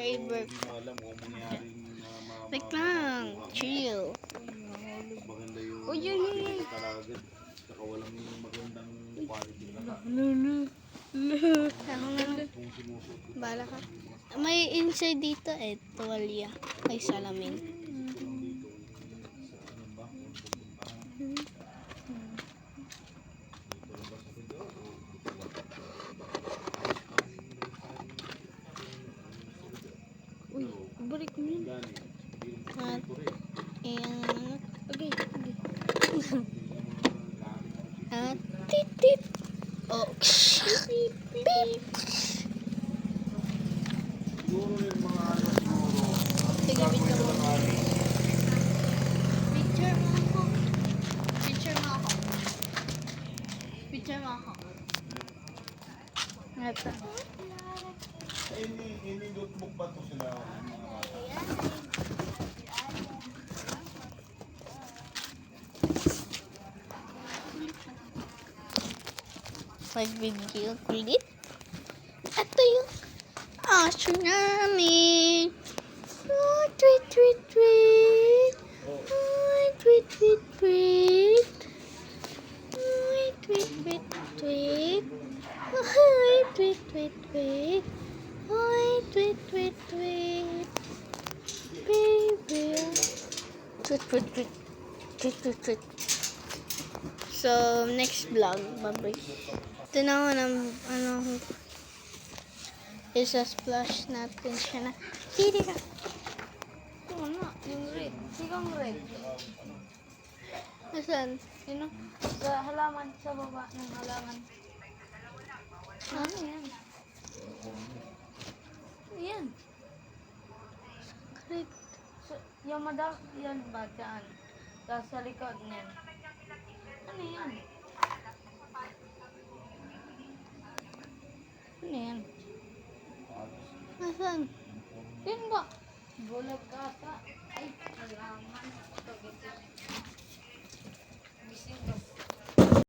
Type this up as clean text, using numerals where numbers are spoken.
Forever. hindi mo alam kung mangyaring Wait lang. Chill. maganda yung Oh, yun. karagad. Saka walang magandang quality na Ako na lang. Bala ka. May inside dito tuwalya. May salamin. Uy, balik mo yun. At, okay. At, tit. Oh, beep, beep. siguro yung mga ano siguro. Sige, wait ka mo. Picture mo ako. Picture mo ako. Picture mo ako. Ito. Hindi notebook ba ito sila? Mag-video ulit. Ito yung aso namin. Oh, tweet, tweet, tweet. Oh, tweet, tweet, tweet. Oh, tweet, tweet, tweet. Oh, tweet, tweet, tweet. Oh, tweet, tweet, tweet. Baby. Tweet, tweet, tweet. Tweet, tweet, tweet. So, next vlog. Bye-bye. Ito na ako isa-splash natin siya na. Hindi ka. Ito na, yung red. Sigang red. Asan? Yun o. Sa halaman, sa baba ng halaman. Ano yan? Yan. Red. So, yung madam, yan ba dyan? Sa likod niyan. Ano yan? Ano yan? Nasaan? Yan ba? Bulag kata. Ay, halaman. Ito, gising